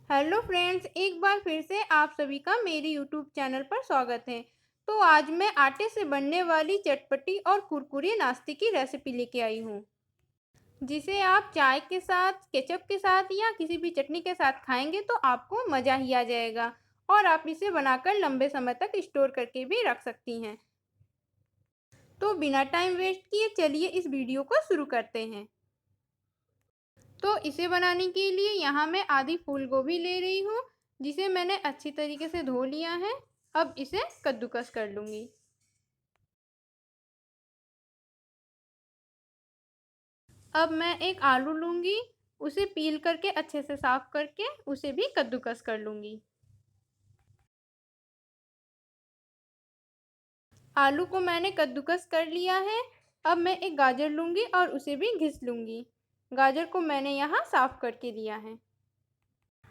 Hello friends, एक बार फिर से आप सभी का मेरे यूट्यूब चैनल पर स्वागत है। तो आज मैं आटे से बनने वाली चटपटी और कुरकुरी नाश्ते की रेसिपी लेके आई हूँ, जिसे आप चाय के साथ, केचप के साथ या किसी भी चटनी के साथ खाएंगे तो आपको मज़ा ही आ जाएगा। और आप इसे बनाकर लंबे समय तक स्टोर करके भी रख सकती हैं। तो बिना टाइम वेस्ट किए चलिए इस वीडियो को शुरू करते हैं। तो इसे बनाने के लिए यहाँ मैं आधी फूल गोभी ले रही हूँ, जिसे मैंने अच्छी तरीके से धो लिया है। अब इसे कद्दूकस कर लूँगी। अब मैं एक आलू लूँगी, उसे पील करके अच्छे से साफ करके उसे भी कद्दूकस कर लूँगी। आलू को मैंने कद्दूकस कर लिया है। अब मैं एक गाजर लूँगी और उसे भी घिस लूँगी। गाजर को मैंने यहाँ साफ करके लिया है।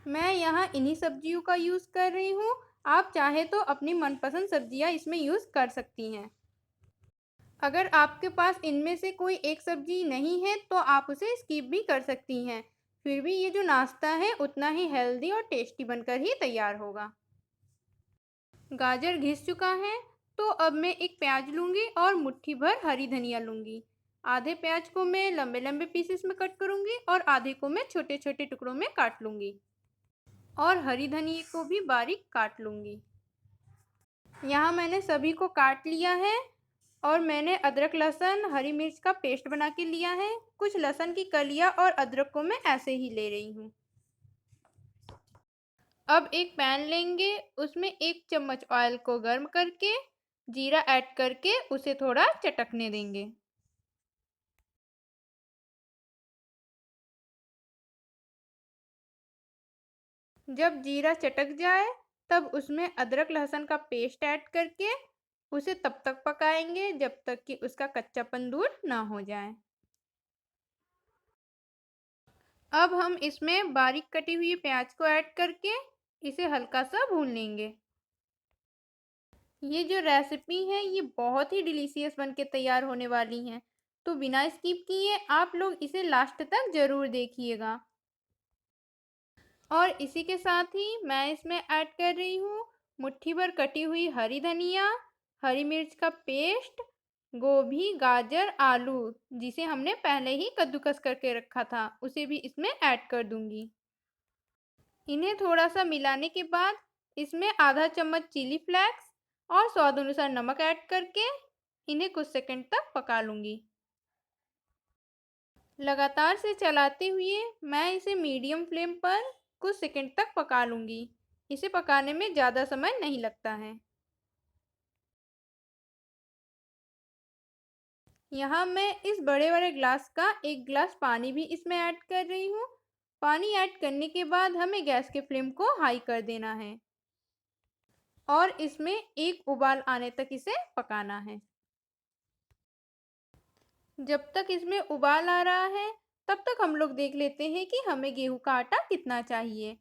मैं यहाँ इन्हीं सब्जियों का यूज़ कर रही हूँ। आप चाहे तो अपनी मनपसंद सब्जियाँ इसमें यूज़ कर सकती हैं। अगर आपके पास इनमें से कोई एक सब्जी नहीं है तो आप उसे स्किप भी कर सकती हैं। फिर भी ये जो नाश्ता है उतना ही हेल्दी और टेस्टी बनकर ही तैयार होगा। गाजर घिस चुका है, तो अब मैं एक प्याज लूँगी और मुट्ठी भर हरी धनिया लूँगी। आधे प्याज को मैं लंबे लंबे पीसेस में कट करूँगी और आधे को मैं छोटे छोटे टुकड़ों में काट लूँगी। और हरी धनिया को भी बारीक काट लूँगी। यहाँ मैंने सभी को काट लिया है। और मैंने अदरक लहसुन हरी मिर्च का पेस्ट बना के लिया है। कुछ लहसुन की कलियां और अदरक को मैं ऐसे ही ले रही हूँ। अब एक पैन लेंगे, उसमें 1 चम्मच ऑयल को गर्म करके जीरा ऐड करके उसे थोड़ा चटकने देंगे। जब जीरा चटक जाए तब उसमें अदरक लहसुन का पेस्ट ऐड करके उसे तब तक पकाएंगे जब तक कि उसका कच्चापन दूर ना हो जाए। अब हम इसमें बारीक कटी हुई प्याज को ऐड करके इसे हल्का सा भून लेंगे। ये जो रेसिपी है ये बहुत ही डिलीशियस बन के तैयार होने वाली है। तो बिना स्किप किए आप लोग इसे लास्ट तक ज़रूर देखिएगा। और इसी के साथ ही मैं इसमें ऐड कर रही हूँ मुट्ठी भर कटी हुई हरी धनिया, हरी मिर्च का पेस्ट, गोभी, गाजर, आलू जिसे हमने पहले ही कद्दूकस करके रखा था उसे भी इसमें ऐड कर दूंगी। इन्हें थोड़ा सा मिलाने के बाद इसमें आधा चम्मच चिली फ्लेक्स और स्वाद अनुसार नमक ऐड करके इन्हें कुछ सेकंड तक पका लूँगी। लगातार से चलाते हुए मैं इसे मीडियम फ्लेम पर कुछ सेकंड तक पका लूँगी। इसे पकाने में ज़्यादा समय नहीं लगता है। यहाँ मैं इस बड़े वाले ग्लास का 1 ग्लास पानी भी इसमें ऐड कर रही हूँ। पानी ऐड करने के बाद हमें गैस के फ्लेम को हाई कर देना है और इसमें एक उबाल आने तक इसे पकाना है। जब तक इसमें उबाल आ रहा है तब तक हम लोग देख लेते हैं कि हमें गेहूं का आटा कितना चाहिए।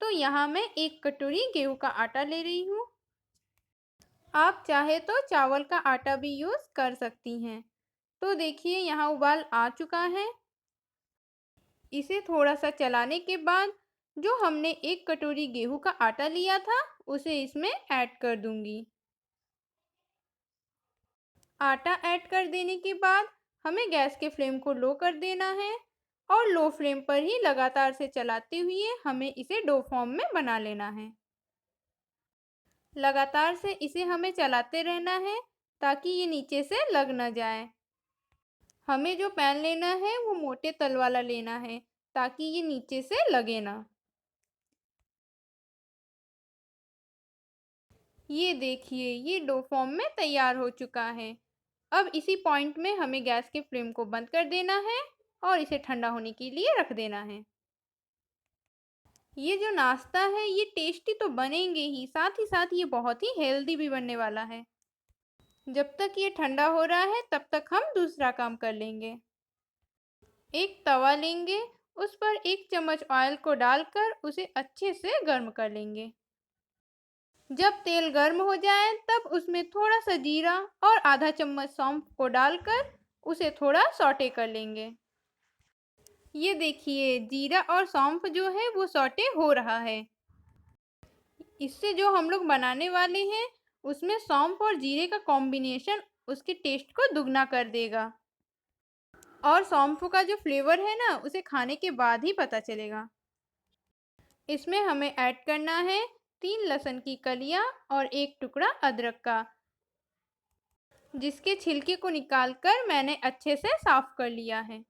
तो यहाँ मैं 1 कटोरी गेहूं का आटा ले रही हूँ। आप चाहे तो चावल का आटा भी यूज़ कर सकती हैं। तो देखिए यहाँ उबाल आ चुका है। इसे थोड़ा सा चलाने के बाद जो हमने 1 कटोरी गेहूं का आटा लिया था उसे इसमें ऐड कर दूंगी। आटा ऐड कर देने के बाद हमें गैस के फ्लेम को लो कर देना है और लो फ्लेम पर ही लगातार से चलाते हुए हमें इसे डो फॉर्म में बना लेना है। लगातार से इसे हमें चलाते रहना है ताकि ये नीचे से लग न जाए। हमें जो पैन लेना है वो मोटे तल वाला लेना है ताकि ये नीचे से लगे ना। ये देखिए ये डो फॉर्म में तैयार हो चुका है। अब इसी पॉइंट में हमें गैस के फ्लेम को बंद कर देना है और इसे ठंडा होने के लिए रख देना है। ये जो नाश्ता है ये टेस्टी तो बनेंगे ही साथ ये बहुत ही हेल्दी भी बनने वाला है। जब तक ये ठंडा हो रहा है तब तक हम दूसरा काम कर लेंगे। एक तवा लेंगे, उस पर 1 चम्मच ऑयल को डालकर उसे अच्छे से गर्म कर लेंगे। जब तेल गर्म हो जाए तब उसमें थोड़ा सा जीरा और आधा चम्मच सौंफ को डालकर उसे थोड़ा सौटे कर लेंगे। ये देखिए जीरा और सौंफ जो है वो सौटे हो रहा है। इससे जो हम लोग बनाने वाले हैं उसमें सौंफ और जीरे का कॉम्बिनेशन उसके टेस्ट को दुगना कर देगा। और सौंफ का जो फ्लेवर है ना उसे खाने के बाद ही पता चलेगा। इसमें हमें ऐड करना है 3 लहसुन की कलियां और 1 टुकड़ा अदरक का, जिसके छिलके को निकालकर मैंने अच्छे से साफ कर लिया है।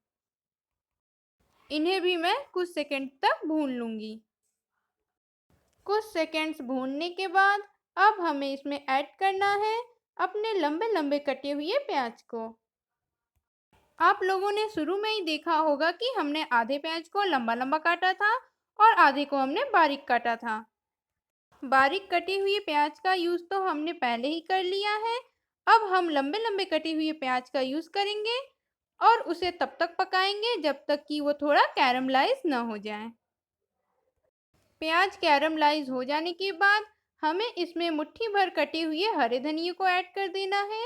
इन्हें भी मैं कुछ सेकंड तक भून लूंगी। कुछ सेकंड्स भूनने के बाद अब हमें इसमें ऐड करना है अपने लंबे लंबे कटे हुए प्याज को। आप लोगों ने शुरू में ही देखा होगा कि हमने आधे प्याज को लंबा लंबा काटा था और आधे को हमने बारीक काटा था। बारीक कटे हुए प्याज का यूज़ तो हमने पहले ही कर लिया है। अब हम लंबे लंबे कटे हुए प्याज का यूज़ करेंगे और उसे तब तक पकाएंगे जब तक कि वो थोड़ा कैरमलाइज ना हो जाए। प्याज कैरमलाइज हो जाने के बाद हमें इसमें मुट्ठी भर कटे हुए हरे धनिये को ऐड कर देना है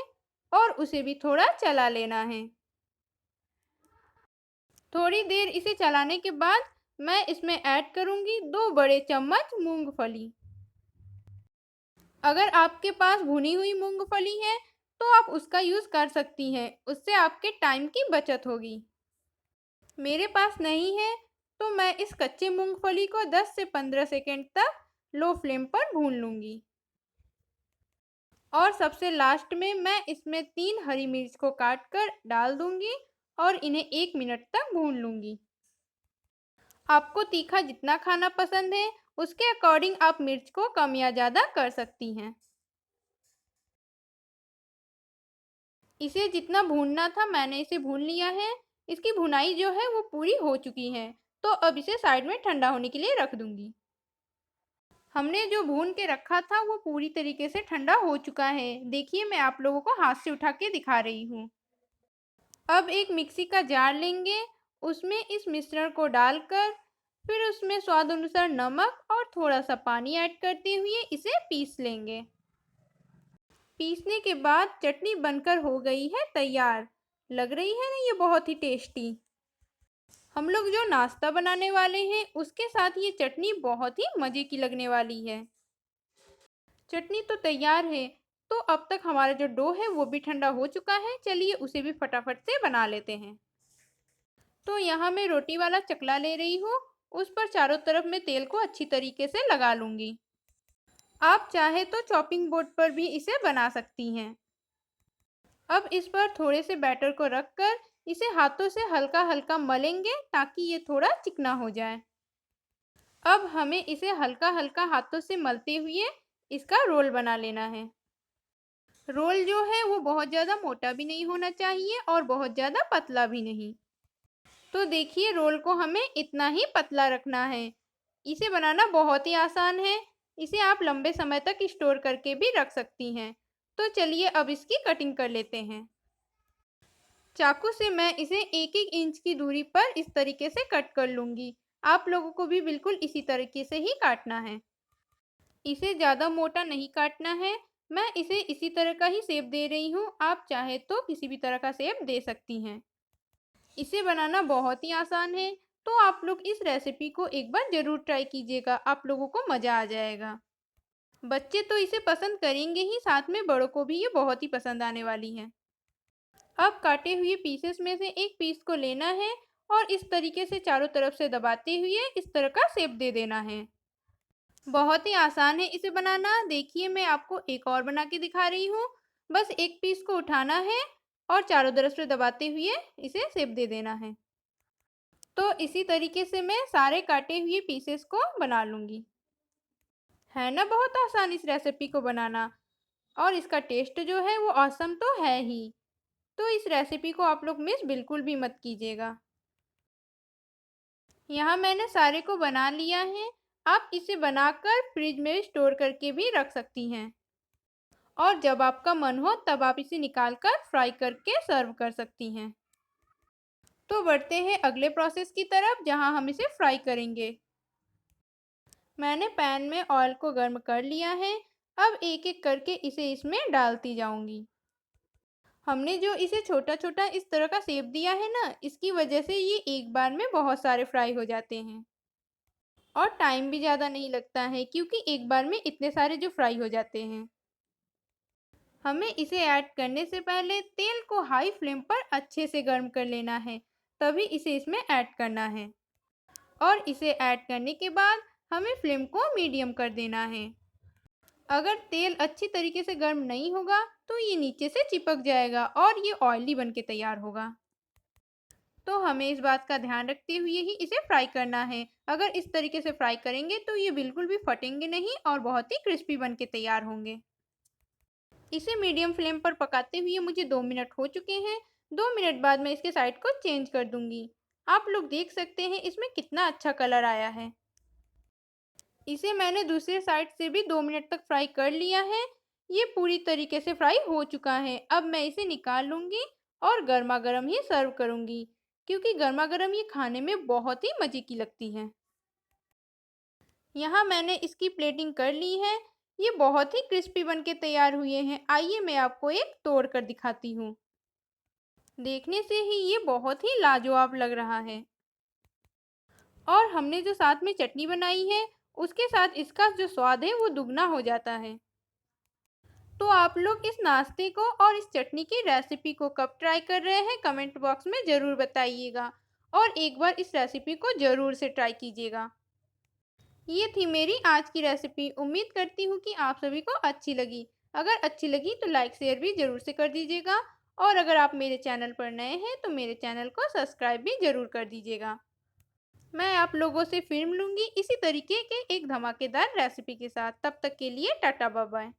और उसे भी थोड़ा चला लेना है। थोड़ी देर इसे चलाने के बाद मैं इसमें ऐड करूंगी 2 बड़े चम्मच मूंगफली। अगर आपके पास भुनी हुई मूंगफली है तो आप उसका यूज़ कर सकती हैं, उससे आपके टाइम की बचत होगी। मेरे पास नहीं है तो मैं इस कच्चे मूंगफली को 10 से 15 सेकंड तक लो फ्लेम पर भून लूंगी। और सबसे लास्ट में मैं इसमें 3 हरी मिर्च को काट कर डाल दूंगी और इन्हें 1 मिनट तक भून लूंगी। आपको तीखा जितना खाना पसंद है उसके अकॉर्डिंग आप मिर्च को कम या ज़्यादा कर सकती हैं। इसे जितना भूनना था मैंने इसे भून लिया है। इसकी भुनाई जो है वो पूरी हो चुकी है, तो अब इसे साइड में ठंडा होने के लिए रख दूंगी। हमने जो भून के रखा था वो पूरी तरीके से ठंडा हो चुका है। देखिए मैं आप लोगों को हाथ से उठा के दिखा रही हूँ। अब एक मिक्सी का जार लेंगे, उसमें इस मिश्रण को डालकर फिर उसमें स्वाद अनुसार नमक और थोड़ा सा पानी ऐड करते हुए इसे पीस लेंगे। पीसने के बाद चटनी बनकर हो गई है तैयार। लग रही है ना ये बहुत ही टेस्टी। हम लोग जो नाश्ता बनाने वाले हैं उसके साथ ये चटनी बहुत ही मज़े की लगने वाली है। चटनी तो तैयार है, तो अब तक हमारा जो डो है वो भी ठंडा हो चुका है। चलिए उसे भी फटाफट से बना लेते हैं। तो यहाँ मैं रोटी वाला चकला ले रही हूँ। उस पर चारों तरफ मैं तेल को अच्छी तरीके से लगा लूँगी। आप चाहे तो चॉपिंग बोर्ड पर भी इसे बना सकती हैं। अब इस पर थोड़े से बैटर को रखकर इसे हाथों से हल्का हल्का मलेंगे ताकि ये थोड़ा चिकना हो जाए। अब हमें इसे हल्का हल्का हाथों से मलते हुए इसका रोल बना लेना है। रोल जो है वो बहुत ज़्यादा मोटा भी नहीं होना चाहिए और बहुत ज़्यादा पतला भी नहीं। तो देखिए रोल को हमें इतना ही पतला रखना है। इसे बनाना बहुत ही आसान है। इसे आप लंबे समय तक स्टोर करके भी रख सकती हैं। तो चलिए अब इसकी कटिंग कर लेते हैं। चाकू से मैं इसे 1-1 इंच की दूरी पर इस तरीके से कट कर लूँगी। आप लोगों को भी बिल्कुल इसी तरीके से ही काटना है। इसे ज़्यादा मोटा नहीं काटना है। मैं इसे इसी तरह का ही शेप दे रही हूँ। आप चाहे तो किसी भी तरह का शेप दे सकती हैं। इसे बनाना बहुत ही आसान है, तो आप लोग इस रेसिपी को एक बार ज़रूर ट्राई कीजिएगा। आप लोगों को मज़ा आ जाएगा। बच्चे तो इसे पसंद करेंगे ही, साथ में बड़ों को भी ये बहुत ही पसंद आने वाली है। अब काटे हुए पीसेस में से एक पीस को लेना है और इस तरीके से चारों तरफ से दबाते हुए इस तरह का शेप दे देना है। बहुत ही आसान है इसे बनाना। देखिए मैं आपको एक और बना के दिखा रही हूँ। बस एक पीस को उठाना है और चारों तरफ से दबाते हुए इसे शेप दे देना है। तो इसी तरीके से मैं सारे काटे हुए पीसेस को बना लूँगी। है ना बहुत आसान इस रेसिपी को बनाना, और इसका टेस्ट जो है वो ऑसम तो है ही। तो इस रेसिपी को आप लोग मिस बिल्कुल भी मत कीजिएगा। यहाँ मैंने सारे को बना लिया है। आप इसे बनाकर फ्रिज में स्टोर करके भी रख सकती हैं और जब आपका मन हो तब आप इसे निकाल कर फ्राई करके सर्व कर सकती हैं। तो बढ़ते हैं अगले प्रोसेस की तरफ जहाँ हम इसे फ्राई करेंगे। मैंने पैन में ऑयल को गर्म कर लिया है। अब एक एक करके इसे इसमें डालती जाऊंगी। हमने जो इसे छोटा छोटा इस तरह का शेप दिया है ना, इसकी वजह से ये एक बार में बहुत सारे फ्राई हो जाते हैं और टाइम भी ज़्यादा नहीं लगता है क्योंकि एक बार में इतने सारे जो फ्राई हो जाते हैं। हमें इसे ऐड करने से पहले तेल को हाई फ्लेम पर अच्छे से गर्म कर लेना है, तभी इसे इसमें ऐड करना है। और इसे ऐड करने के बाद हमें फ्लेम को मीडियम कर देना है। अगर तेल अच्छी तरीके से गर्म नहीं होगा तो ये नीचे से चिपक जाएगा और ये ऑयली बन के तैयार होगा। तो हमें इस बात का ध्यान रखते हुए ही इसे फ्राई करना है। अगर इस तरीके से फ्राई करेंगे तो ये बिल्कुल भी फटेंगे नहीं और बहुत ही क्रिस्पी बन के तैयार होंगे। इसे मीडियम फ्लेम पर पकाते हुए मुझे 2 मिनट हो चुके हैं। 2 मिनट बाद मैं इसके साइड को चेंज कर दूंगी। आप लोग देख सकते हैं इसमें कितना अच्छा कलर आया है। इसे मैंने दूसरे साइड से भी 2 मिनट तक फ्राई कर लिया है। ये पूरी तरीके से फ्राई हो चुका है। अब मैं इसे निकाल लूँगी और गर्मा गर्म ही सर्व करूँगी, क्योंकि गर्मा गर्म ये खाने में बहुत ही मज़े की लगती है। यहाँ मैंने इसकी प्लेटिंग कर ली है। ये बहुत ही क्रिस्पी बन के तैयार हुए हैं। आइए मैं आपको एक तोड़ कर दिखाती हूँ। देखने से ही ये बहुत ही लाजवाब लग रहा है। और हमने जो साथ में चटनी बनाई है, उसके साथ इसका जो स्वाद है वो दुगना हो जाता है। तो आप लोग इस नाश्ते को और इस चटनी की रेसिपी को कब ट्राई कर रहे हैं, कमेंट बॉक्स में ज़रूर बताइएगा और एक बार इस रेसिपी को ज़रूर से ट्राई कीजिएगा। ये थी मेरी आज की रेसिपी। उम्मीद करती हूँ कि आप सभी को अच्छी लगी। अगर अच्छी लगी तो लाइक शेयर भी ज़रूर से कर दीजिएगा और अगर आप मेरे चैनल पर नए हैं तो मेरे चैनल को सब्सक्राइब भी ज़रूर कर दीजिएगा। मैं आप लोगों से फिर मिलूंगी इसी तरीके के एक धमाकेदार रेसिपी के साथ। तब तक के लिए टाटा बाय बाय।